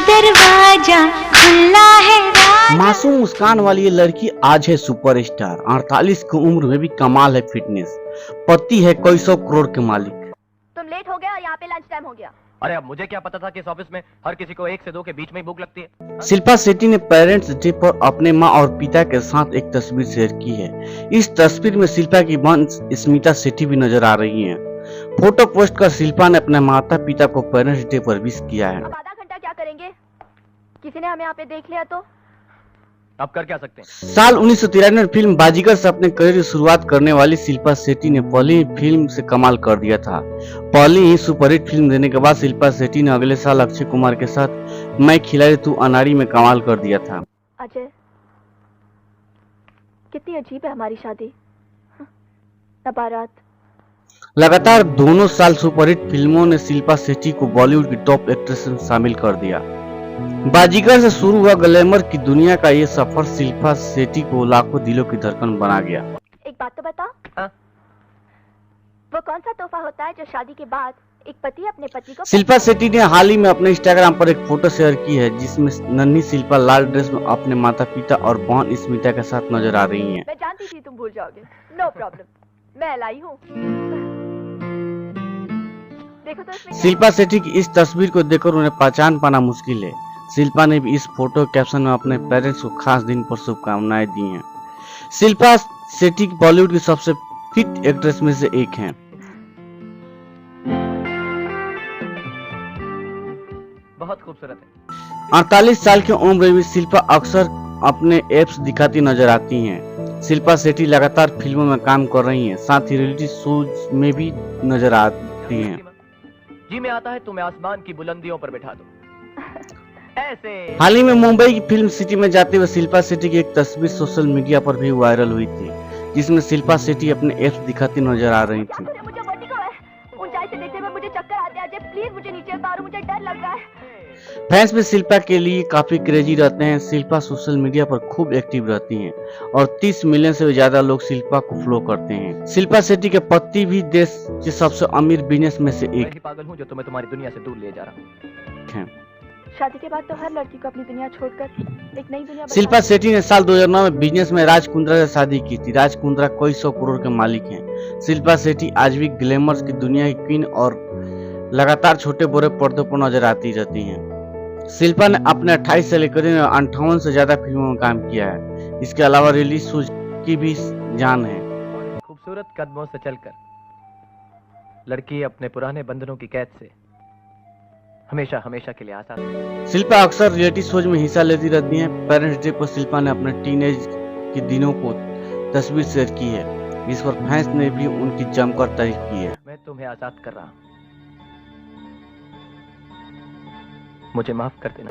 दरवाजा खुला है राजा। मासूम मुस्कान वाली ये लड़की आज है सुपरस्टार। 48 की उम्र में भी कमाल है फिटनेस। पति है कई सौ करोड़ के मालिक। तुम लेट हो गया, यहाँ पे लंच टाइम हो गया। अरे अब मुझे क्या पता था कि इस ऑफिस में हर किसी को 1 से 2 के बीच में ही भूख लगती है। शिल्पा शेट्टी ने पेरेंट्स डे पर अपने मां और पिता के साथ एक तस्वीर शेयर की है। इस तस्वीर में शिल्पा की बहन स्मिता शेट्टी भी नजर आ रही हैं। फोटो पोस्ट कर शिल्पा ने अपने माता पिता को पेरेंट्स डे पर विश किया है। अब आधा घंटा क्या करेंगे? किसी ने हमें यहाँ पे देख लिया तो? अब कर क्या सकते हैं? साल 1993 में फिल्म बाजीगर से अपने करियर की शुरुआत करने वाली शिल्पा शेट्टी ने पहली ही फिल्म से कमाल कर दिया था। पहली ही सुपरहिट फिल्म देने के बाद शिल्पा शेट्टी ने अगले साल अक्षय कुमार के साथ मैं खिलाड़ी तू अनाड़ी में कमाल कर दिया था। अजय, कितनी अजीब है हमारी शादी। न बारात। लगातार दोनों साल सुपरहिट फिल्मों ने शिल्पा शेट्टी को बॉलीवुड की टॉप एक्ट्रेस में शामिल कर दिया। बाजीगर से शुरू हुआ ग्लैमर की दुनिया का ये सफर शिल्पा शेट्टी को लाखों दिलों की धड़कन बना गया। एक बात तो बता, हाँ? वो कौन सा तोहफा होता है जो शादी के बाद एक पति अपने पति को? शिल्पा शेट्टी ने हाल ही में अपने इंस्टाग्राम पर एक फोटो शेयर की है जिसमें नन्ही शिल्पा लाल ड्रेस में अपने माता पिता और बहन स्मिता के साथ नजर आ रही हैं। मैं जानती थी तुम भूल जाओगे। नो प्रॉब्लम, मैं लाई हूँ। देखो तो इसमें शिल्पा शेट्टी की इस तस्वीर को देखकर उन्हें पहचान पाना मुश्किल है। शिल्पा ने भी इस फोटो कैप्शन में अपने पेरेंट्स को खास दिन पर शुभकामनाएं दी हैं। शिल्पा शेट्टी बॉलीवुड की सबसे फिट एक्ट्रेस में से एक हैं। बहुत खूबसूरत है। 48 साल की उम्र में शिल्पा अक्सर अपने एप्स दिखाती नजर आती हैं। शिल्पा शेट्टी लगातार फिल्मों में काम कर रही हैं, साथ ही रियलिटी शोज में भी नजर आती हैं। जी में आता है तुम्हें आसमान की बुलंदियों पर बैठा दो ऐसे। हाल ही में मुंबई की फिल्म सिटी में जाते हुए शिल्पा शेट्टी की एक तस्वीर सोशल मीडिया पर भी वायरल हुई थी जिसमें शिल्पा शेट्टी अपने एप्स दिखाती नजर आ रही थी। मुझे वर्टिगो है। ऊंचाई से देखने में मुझे चक्कर आते हैं। अजय प्लीज मुझे नीचे उतारो, मुझे डर लग रहा है। फैंस भी शिल्पा के लिए काफी क्रेजी रहते हैं। शिल्पा सोशल मीडिया पर खूब एक्टिव रहती हैं और 30 मिलियन से ज्यादा लोग शिल्पा को फॉलो करते हैं। शिल्पा शेट्टी के पति भी देश के सबसे अमीर बिजनेस में से मैं एक ही पागल हूँ जो तुम्हें तुम्हारी दुनिया से दूर ले जा रहा हूँ। हैं। शादी के बाद तो हर लड़की को अपनी दुनिया छोड़कर एक नई दुनिया शिल्पा शेट्टी ने साल 2009 में बिजनेस में राज कुंद्रा से शादी की थी। राज कुंद्रा कई सौ करोड़ के मालिक हैं। शिल्पा शेट्टी आज भी ग्लैमर की दुनिया की क्वीन और लगातार छोटे बड़े पर्दों पर नजर आती रहती हैं। शिल्पा ने अपने 28 से लेकर 58 से ज्यादा फिल्मों में काम किया है। इसके अलावा रिलीज शोज की भी जान है। खूबसूरत कदमों से चलकर लड़की अपने पुराने बंधनों की कैद से हमेशा हमेशा के लिए आजाद है। शिल्पा अक्सर रियलिटी शोज में हिस्सा लेती रहती हैं। पेरेंट्स डे पर शिल्पा ने अपने टीनेज के दिनों को तस्वीर शेयर की है, जिस पर फैंस ने भी उनकी जमकर तारीफ की है। मैं तुम्हें आजाद कर रहा हूं, मुझे माफ कर देना।